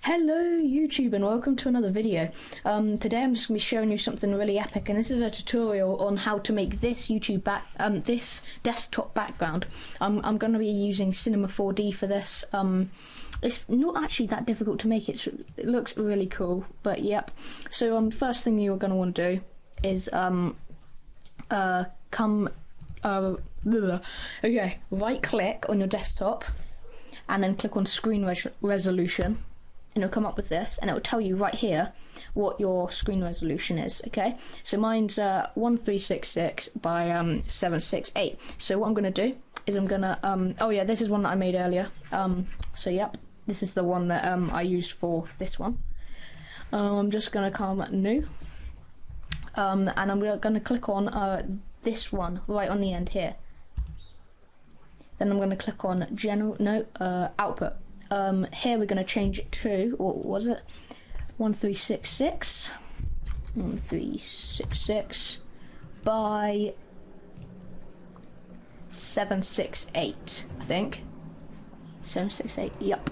Hello YouTube and welcome to another video. Today I'm just going to be showing you something really epic, and this is a tutorial on how to make this this desktop background. I'm going to be using Cinema 4D for this. It's not actually that difficult to make. It looks really cool, but yep. So first thing you're going to want to do is right click on your desktop and then click on screen resolution. And it'll come up with this, and it will tell you right here what your screen resolution is. Okay, so mine's 1366 by 768. So what I'm going to do is I'm going to oh yeah, this is one that I made earlier. So yep, this is the one that I used for this one. I'm just going to come new, and I'm going to click on this one right on the end here. Then I'm going to click on output. Here we're going to change it to, what was it, 1366 by 768, I think. 768, yep.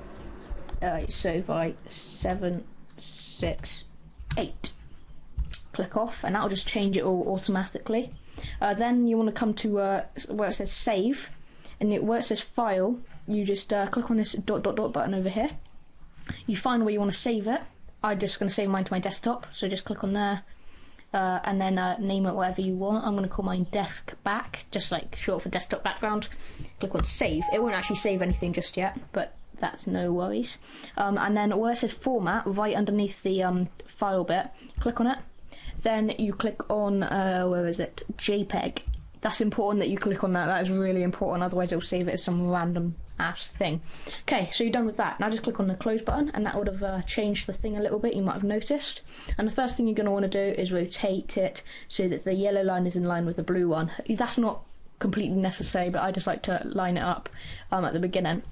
So by 768. Click off, and that'll just change it all automatically. Then you want to come to where it says save, and where it says file, you just click on this ... button over here. You find where you want to save it. I'm just going to save mine to my desktop, so just click on there, and then name it whatever you want. I'm going to call mine desk back, just like short for desktop background. Click on save. It won't actually save anything just yet, but that's no worries. And then where it says format, right underneath the file bit, click on it. Then you click on where is it, JPEG. That's important that you click on that. That is really important, otherwise it'll save it as some random ass thing. Okay, so you're done with that. Now just click on the close button, and that would have changed the thing a little bit, you might have noticed. And the first thing you're going to want to do is rotate it so that the yellow line is in line with the blue one. That's not completely necessary, but I just like to line it up at the beginning.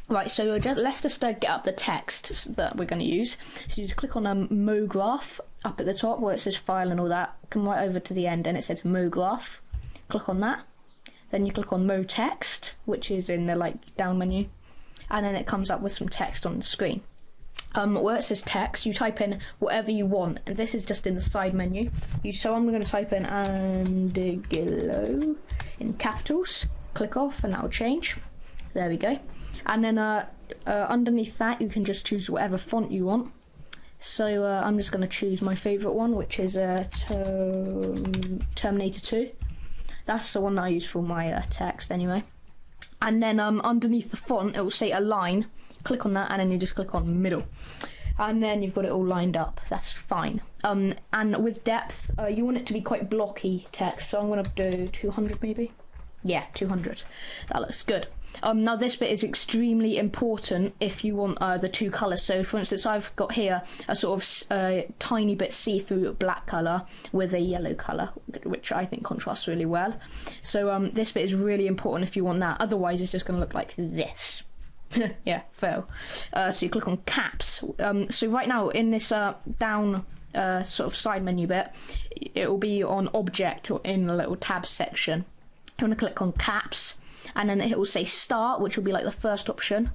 Right, so let's just get up the text that we're going to use. So you just click on MoGraph up at the top where it says file and all that. Come right over to the end and it says MoGraph. Click on that. Then you click on MoText, which is in the down menu, and then it comes up with some text on the screen. Where it says text, you type in whatever you want, and this is just in the side menu. So I'm going to type in Andigillo in capitals. Click off, and that will change. There we go. And then underneath that, you can just choose whatever font you want. So I'm just going to choose my favourite one, which is Terminator 2. That's the one that I use for my text anyway. And then underneath the font, it will say align. Click on that, and then you just click on middle. And then you've got it all lined up. That's fine. And with depth, you want it to be quite blocky text. So I'm going to do 200 maybe. Yeah, 200. That looks good. Now this bit is extremely important if you want the two colours. So for instance, I've got here a sort of tiny bit see-through black colour with a yellow colour, which I think contrasts really well. So this bit is really important if you want that. Otherwise it's just going to look like this. Yeah, fail. So you click on caps. So right now in this down sort of side menu bit, it will be on object or in a little tab section. You want to click on caps, and then it will say start, which will be like the first option,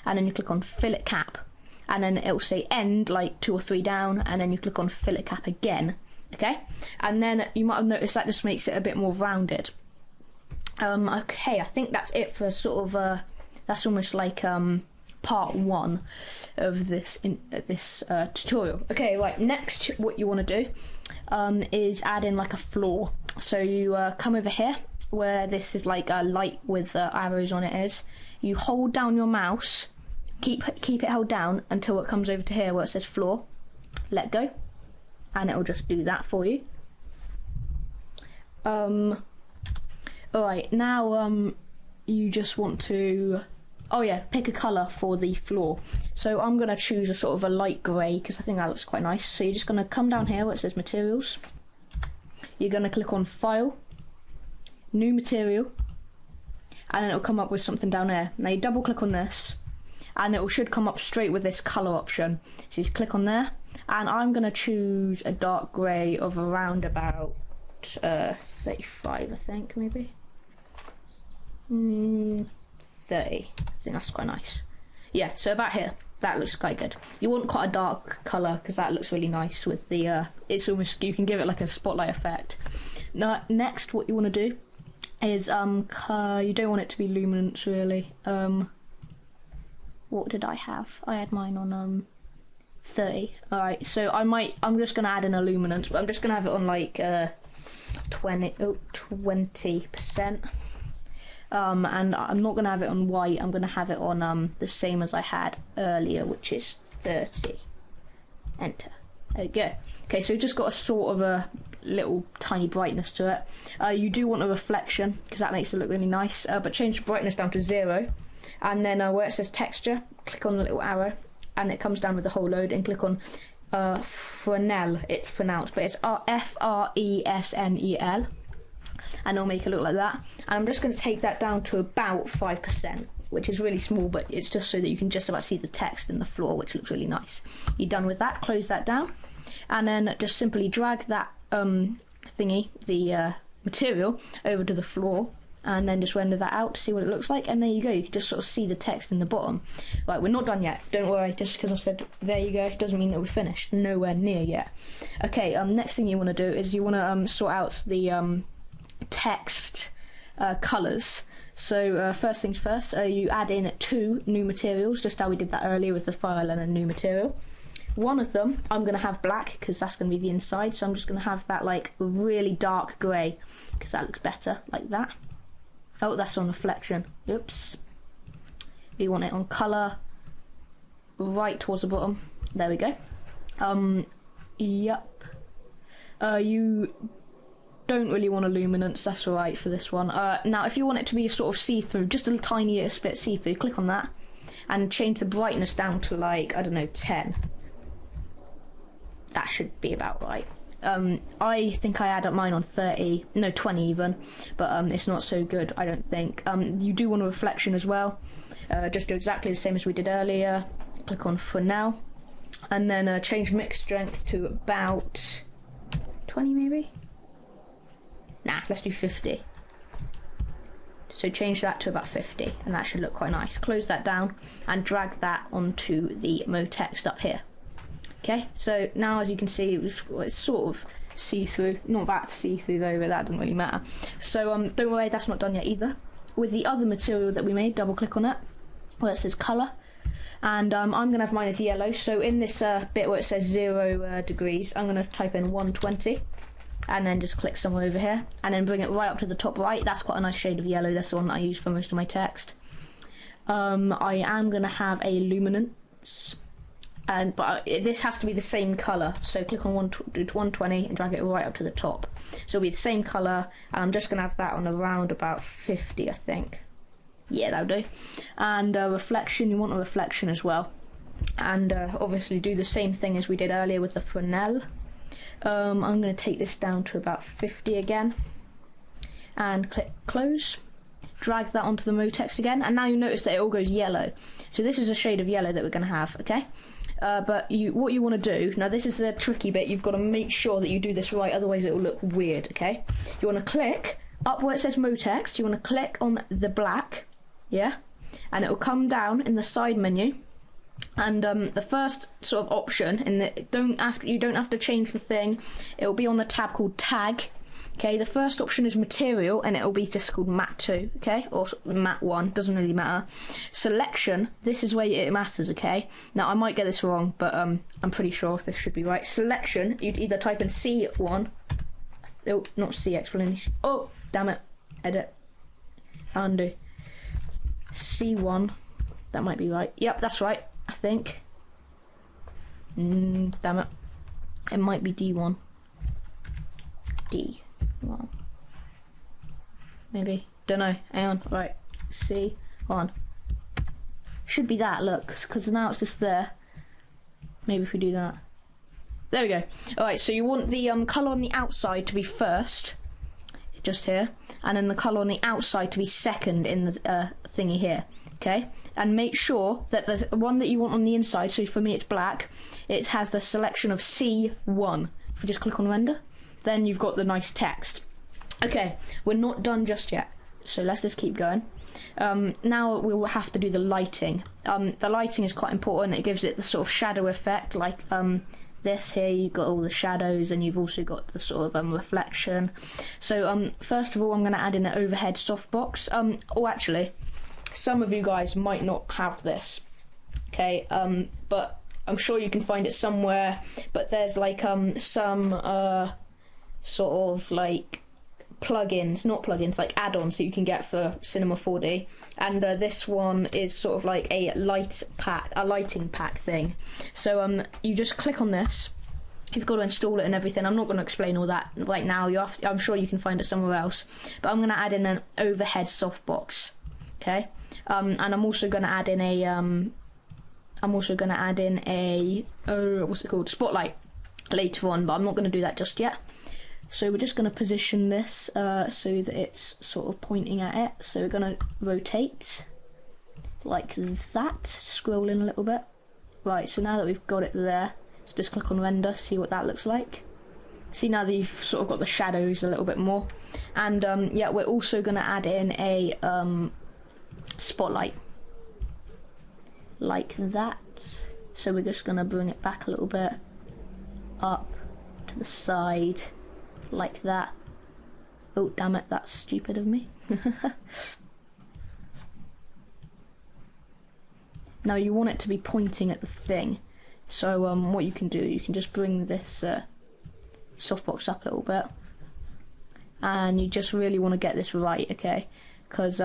and then you click on fillet cap, and then it will say end, like 2 or 3 down, and then you click on fillet cap again. Okay, and then you might have noticed that just makes it a bit more rounded. Okay, I think that's it for sort of that's almost like part 1 of this tutorial. Okay, right, next what you want to do is add in like a floor. So you come over here where this is like a light with arrows on it is. You hold down your mouse, keep it held down until it comes over to here where it says floor. Let go, and it'll just do that for you. Alright, now you just want to pick a colour for the floor. So I'm going to choose a sort of a light grey because I think that looks quite nice. So you're just going to come down here where it says materials. You're going to click on file, new material, and then it'll come up with something down there. Now you double click on this, and it should come up straight with this colour option. So you click on there, and I'm going to choose a dark grey of around about 35, I think, maybe. 30. I think that's quite nice. Yeah, so about here. That looks quite good. You want quite a dark colour because that looks really nice with the, it's almost, you can give it like a spotlight effect. Now, next what you want to do is, you don't want it to be luminance really. What did I have? I had mine on, 30. Alright, so I'm just going to add in a luminance, but I'm just going to have it on like, 20%. And I'm not going to have it on white, I'm going to have it on the same as I had earlier, which is 30. Enter. There we go. Okay, so we've just got a sort of a little tiny brightness to it. You do want a reflection, because that makes it look really nice, but change the brightness down to 0, and then where it says texture, click on the little arrow, and it comes down with the whole load, and click on Fresnel, it's pronounced, but it's Fresnel. And it'll make it look like that. And I'm just going to take that down to about 5%, which is really small, but it's just so that you can just about see the text in the floor, which looks really nice. You're done with that, close that down, and then just simply drag that thingy, the material, over to the floor, and then just render that out to see what it looks like, and there you go, you can just sort of see the text in the bottom. Right, we're not done yet, don't worry, just because I've said there you go, doesn't mean that we're finished, nowhere near yet. Okay, next thing you want to do is you want to sort out the text colours. So first things first, you add in 2 new materials, just how we did that earlier with the file and a new material. One of them I'm going to have black because that's going to be the inside, so I'm just going to have that like really dark grey because that looks better, like that. Oh, that's on reflection, oops. You want it on colour, right towards the bottom, there we go. Yep. You don't really want a luminance, that's alright for this one. Now if you want it to be a sort of see-through, just a tiny split see-through, click on that and change the brightness down to like, I don't know, 10. That should be about right. I think I had mine on 30, no 20 even, but it's not so good, I don't think. You do want a reflection as well, just do exactly the same as we did earlier, click on Fresnel, and then change mix strength to about 20 maybe? Nah, let's do 50. So change that to about 50, and that should look quite nice. Close that down and drag that onto the mode text up here. Okay, so now as you can see, it's sort of see-through. Not that see-through though, but that doesn't really matter. So don't worry, that's not done yet either. With the other material that we made, double click on it, where it says colour. And I'm going to have mine as yellow, so in this bit where it says 0 degrees, I'm going to type in 120. And then just click somewhere over here, and then bring it right up to the top right. That's quite a nice shade of yellow, that's the one that I use for most of my text. I am going to have a luminance, but this has to be the same colour, so click on 120 and drag it right up to the top. So it'll be the same colour, and I'm just going to have that on around about 50, I think. Yeah, that'll do. And reflection, you want a reflection as well. And obviously do the same thing as we did earlier with the Fresnel. I'm going to take this down to about 50 again, and click close, drag that onto the mode text again, and now you notice that it all goes yellow. So this is a shade of yellow that we're going to have, okay? But what you want to do, now this is the tricky bit, you've got to make sure that you do this right, otherwise it will look weird, okay? You want to click up where it says mode text, you want to click on the black, yeah? And it will come down in the side menu. And the first sort of option, you don't have to change the thing, it will be on the tab called tag. Okay, the first option is material, and it will be just called mat 2, okay, or mat 1, doesn't really matter. Selection, this is where it matters, okay. Now I might get this wrong, but I'm pretty sure this should be right. Selection, you'd either type in C1, oh, not C explanation, oh, damn it, edit, undo, C1, that might be right, yep, that's right. I think. Damn it. It might be D1. D1. Maybe. Don't know. Hang on. Right. C1. Should be that, look. Because now it's just there. Maybe if we do that. There we go. Alright, so you want the colour on the outside to be first. Just here. And then the colour on the outside to be second in the thingy here. Okay? And make sure that the one that you want on the inside, so for me it's black, it has the selection of C1. If we just click on render, then you've got the nice text. Okay, we're not done just yet, so let's just keep going. Now we will have to do the lighting. The lighting is quite important. It gives it the sort of shadow effect, like this here. You've got all the shadows, and you've also got the sort of reflection. So first of all, I'm going to add in an overhead softbox. Oh, actually, some of you guys might not have this. Okay, but I'm sure you can find it somewhere. But there's like some sort of like plugins, not plugins, like add-ons that you can get for Cinema 4D, and this one is sort of like a lighting pack thing. So you just click on this. You've got to install it and everything. I'm not going to explain all that right now. I'm sure you can find it somewhere else. But I'm going to add in an overhead softbox. Okay, and I'm also going to add in a what's it called, spotlight later on, but I'm not going to do that just yet. So we're just going to position this so that it's sort of pointing at it. So we're going to rotate like that, scroll in a little bit. Right, so now that we've got it there, let's just click on render, see what that looks like. See, now that you've sort of got the shadows a little bit more. And yeah, we're also going to add in a spotlight like that. So we're just going to bring it back a little bit, up to the side, like that. Oh, damn it, that's stupid of me. Now you want it to be pointing at the thing. So what you can do, you can just bring this softbox up a little bit. And you just really want to get this right, okay? Because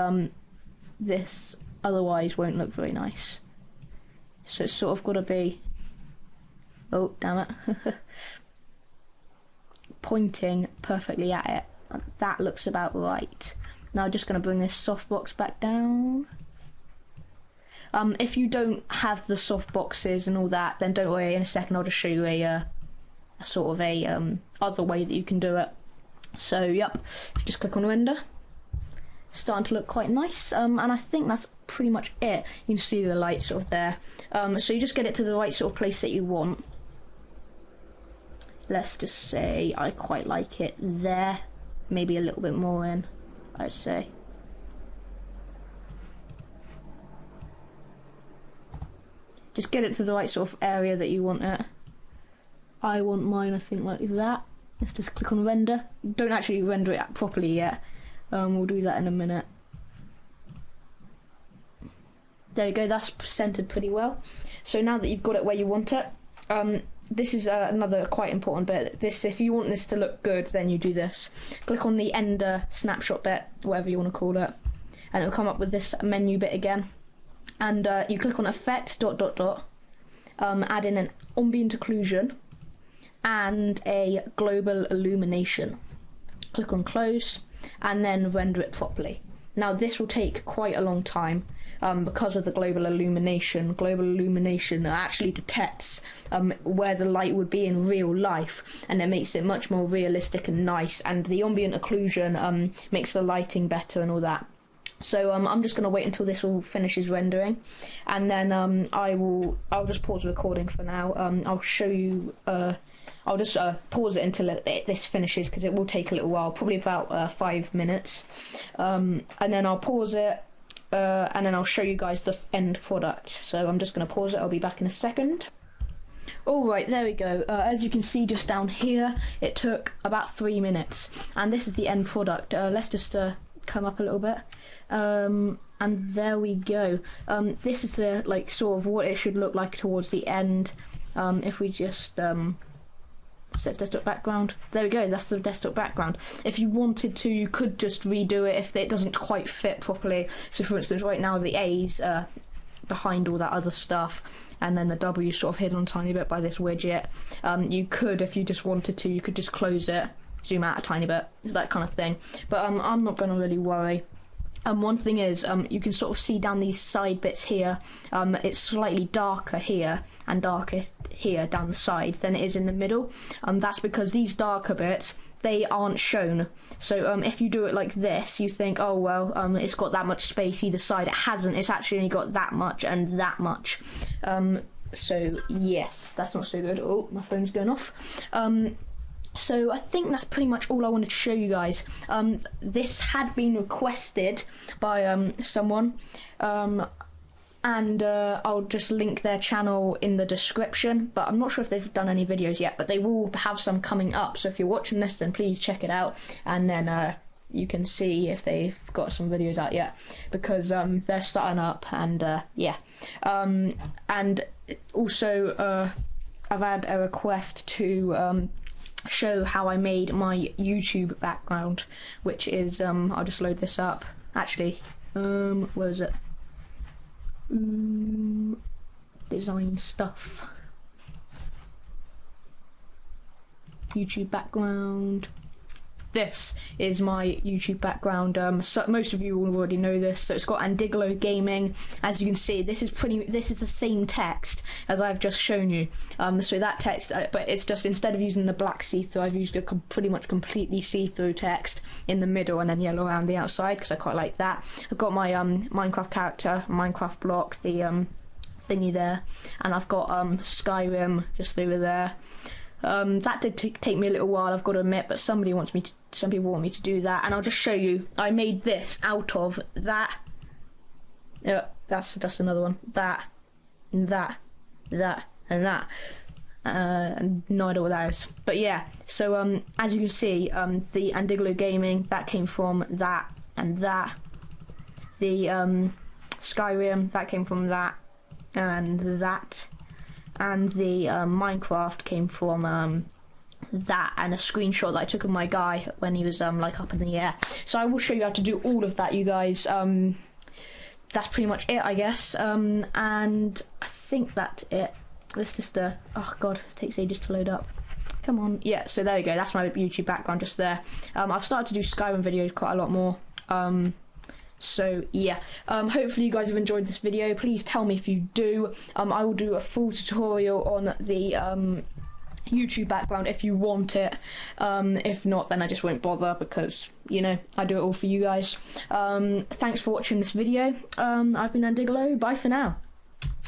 this otherwise won't look very nice. So it's sort of got to be... Oh, damn it. Pointing perfectly at it. That looks about right. Now I'm just going to bring this softbox back down. If you don't have the softboxes and all that, then don't worry, in a second I'll just show you a sort of a other way that you can do it. So yep, just click on render. Starting to look quite nice, and I think that's pretty much it. You can see the light sort of there. So you just get it to the right sort of place that you want. Let's just say I quite like it there, maybe a little bit more in, I'd say. Just get it to the right sort of area that you want it. I want mine, I think, like that. Let's just click on render. Don't actually render it properly yet. We'll do that in a minute. There you go, that's centered pretty well. So now that you've got it where you want it, this is another quite important bit. This, if you want this to look good, then you do this. Click on the Ender snapshot bit, whatever you want to call it, and it'll come up with this menu bit again. And you click on Effect ... add in an ambient occlusion and a global illumination. Click on Close, and then render it properly. Now this will take quite a long time because of the global illumination. Global illumination actually detects where the light would be in real life, and it makes it much more realistic and nice, and the ambient occlusion makes the lighting better and all that. So I'm just going to wait until this all finishes rendering, and then I'll just pause the recording for now. I'll show you. I'll just pause it until this finishes, because it will take a little while, probably about 5 minutes, and then I'll pause it, and then I'll show you guys the end product. So I'm just going to pause it. I'll be back in a second. Alright, there we go. As you can see just down here, it took about 3 minutes, and this is the end product. Let's just come up a little bit, and there we go. This is the sort of what it should look like towards the end. If we just set desktop background, there we go, that's the desktop background. If you wanted to, you could just redo it if it doesn't quite fit properly. So for instance, right now the A's behind all that other stuff, and then the W sort of hidden a tiny bit by this widget. You could, if you just wanted to, you could just close it, zoom out a tiny bit, that kind of thing. But I'm not going to really worry. One thing is, you can sort of see down these side bits here, it's slightly darker here and darker here down the side than it is in the middle. That's because these darker bits, they aren't shown. So if you do it like this, you think, oh well, it's got that much space either side. It hasn't, it's actually only got that much and that much. So yes, that's not so good. Oh, my phone's going off. So I think that's pretty much all I wanted to show you guys. This had been requested by someone, and I'll just link their channel in the description, but I'm not sure if they've done any videos yet, but they will have some coming up. So if you're watching this, then please check it out, and then you can see if they've got some videos out yet, because they're starting up. And yeah, and also I've had a request to show how I made my YouTube background, which is I'll just load this up. Actually, where is it? Design stuff. YouTube background. This is my YouTube background. So most of you will already know this. So it's got Andiglo Gaming. As you can see, this is the same text as I've just shown you. So that text, but it's just, instead of using the black see-through, I've used a pretty much completely see-through text in the middle and then yellow around the outside, because I quite like that. I've got my Minecraft character, Minecraft block, the thingy there, and I've got Skyrim just over there. That did take me a little while, I've got to admit, but some people want me to do that, and I'll just show you. I made this out of that. That's just another one. That, and that, and that. And no idea what that is. But yeah, so as you can see, the Andiglo Gaming, that came from that and that. The Skyrim, that came from that and that. And the Minecraft came from that, and a screenshot that I took of my guy when he was like up in the air. So I will show you how to do all of that, you guys. That's pretty much it, I guess. And I think that's it. Let's just oh god, it takes ages to load up. Come on. Yeah, so there you go, that's my YouTube background just there. I've started to do Skyrim videos quite a lot more. So yeah, hopefully you guys have enjoyed this video. Please tell me if you do. I will do a full tutorial on the YouTube background if you want it. If not, then I just won't bother, because, you know, I do it all for you guys. Thanks for watching this video. I've been Andiglo. Bye for now.